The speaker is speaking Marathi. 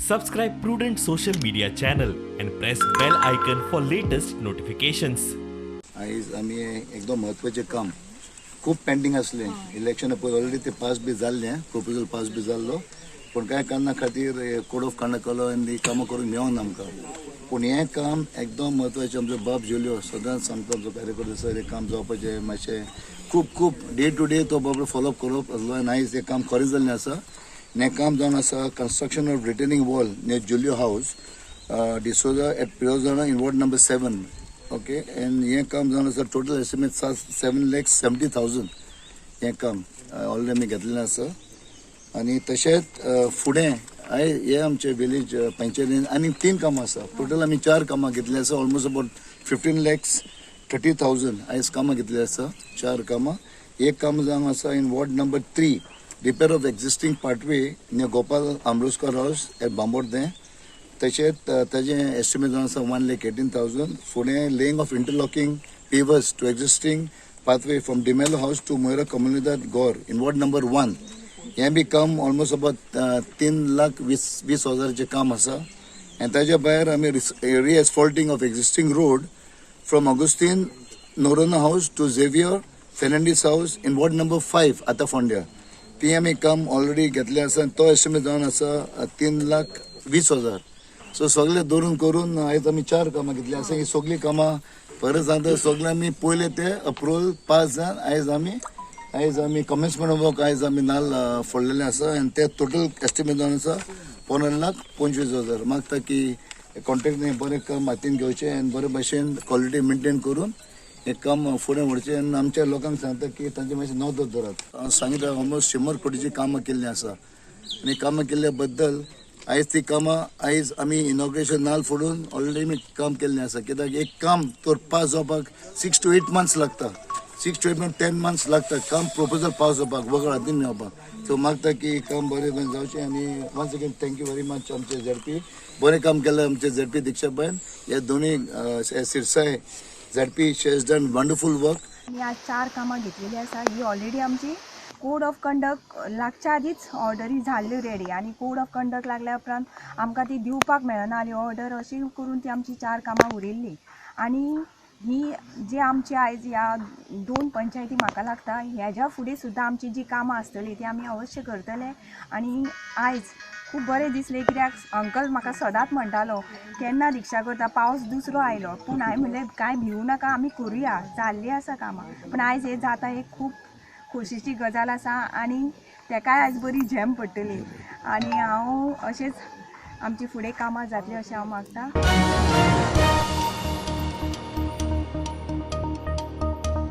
Subscribe Prudent social media channel and press bell icon for latest notifications. आयज आमी एकदम महत्वाचे काम खूप पेंडिंग असले इलेक्शन ऑलरेडी ते पास बी जाल्ले प्रोपोजल पास बी जाल्लो पण काय कारणां खातीर कोड ऑफ कंडक्ट केलो आनी कामां करूंक मेळोना आमकां पूण हें काम एकदम महत्वाचें आमचो बाब जुलियो सदांच सांगता आमचो कार्यकर्तो सर हें काम जावपाचें मातशें खूब डे टू डे तो बाबडो फॉलोअप करप आसलो आनी आयज तें काम खरें जाल्लें आसा हें काम जावन आसा construction of returning wall near Julio house D'Souza at Pirojana in ward number 7. Okay and हें काम जावन आसा टोटल एस्टिमेट 7,70,000 हें काम ऑलरेडी आमी घेतलेलें आसा आनी तशेंच फुडें हे आमचे विलेज पंचायतीन आनी 3 कामां आसा टोटल आमी 4 कामां घेतली आसा ऑलमोस्ट अबाउट 15,30,000 आयज कामां घेतली आसा 4 कामां. एक काम जावन आसा in ward number 3 repair of existing pathway near Gopal Amroskar house at Bamborde तशेंच ताजें एस्टिमेट जावन आसा 1,18,000 फुडें laying of interlocking pavers to existing pathway from D'Mello house to Moira Comunidade Gaur in ward number 1 हें बी काम ऑलमोस्ट अबाउट 3,20,000 काम आसा आनी ताज्या भायर आमी reasphalting of existing road from Augustine Noronha house to Xavier Fernandes house in ward number 5 आतां फोंड्या ती आमी काम ऑलरेडी घेतले आसा तो एस्टिमेट जावन आसा 3,20,000 सो सगळे धरून करून आयज आमी 4 कामां घेतली आसा ही सगळीं कामां परत सांगता सगळे आमी पयले ते अप्रुवल पास जावन आयज आमी कमेन्समेंट वर्क आयज आमी नाल फोडलेले आसा आनी ते टोटल एस्टिमेट जावन आसा 15,25,000 मागता की कॉन्ट्रॅक्ट बरें काम हातीन घेवचें आनी बरे भशेन क्वॉलिटी मेंटेन करून हे काम फुडें व्हरचें आनी आमच्या लोकांक सांगता की तांचे मातशें नोंद धरात सांगितलें ऑलमोस्ट 100 कोटीची कामां केल्लीं आसा आनी कामां केल्ल्या बद्दल आयज ती कामां आयज आमी इनॉग्रेशन नाल फोडून ऑलरेडी आमी काम केल्लें आसा कित्याक एक काम तर पास जावपाक 6 to 8 months लागता 6 to 8 months 10 months लागता काम प्रोपोजल पास जावपाक वगळ हातीन मेळपाक सो मागता की काम बरें जावचें आनी once again thank you very much आमचे झेडपी बरें काम केलें आमचे झेडपी दिक्षाबाईन हे दोनूय सिरसाय ZP she has done wonderful work. आमी आज 4 कामां घेतलेली आसा ही ऑलरेडी आमची कोड ऑफ कंडक्ट लागच्या आदींच ऑर्डरी जाल्ल्यो रेडी आनी कोड ऑफ कंडक्ट लागल्या उपरांत आमकां ती दिवपाक मेळना जाली ऑर्डर अशी करून ती आमची 4 कामां उरिल्ली आनी ही जी आमची आयज ह्या 2 पंचायती म्हाका लागता हेज्या फुडें सुद्दां आमची जी कामां आसतली ती आमी अवश्य करतले आनी आयज खूब बरें दिसलें कित्याक अंकल म्हाका सदांच म्हणटालो केन्ना रिक्षा करता पावस दुसरो आयलो पूण हांवें म्हणलें कांय भिवू नाका आमी करुया जाल्लीं आसा कामां पूण आयज हें जाता एक खूब खोशेची गजाल आसा आनी तेकाय आयज बरी झेम पडटली आनी हांव अशेंच आमची फुडें कामां जातली अशें हांव मागतां.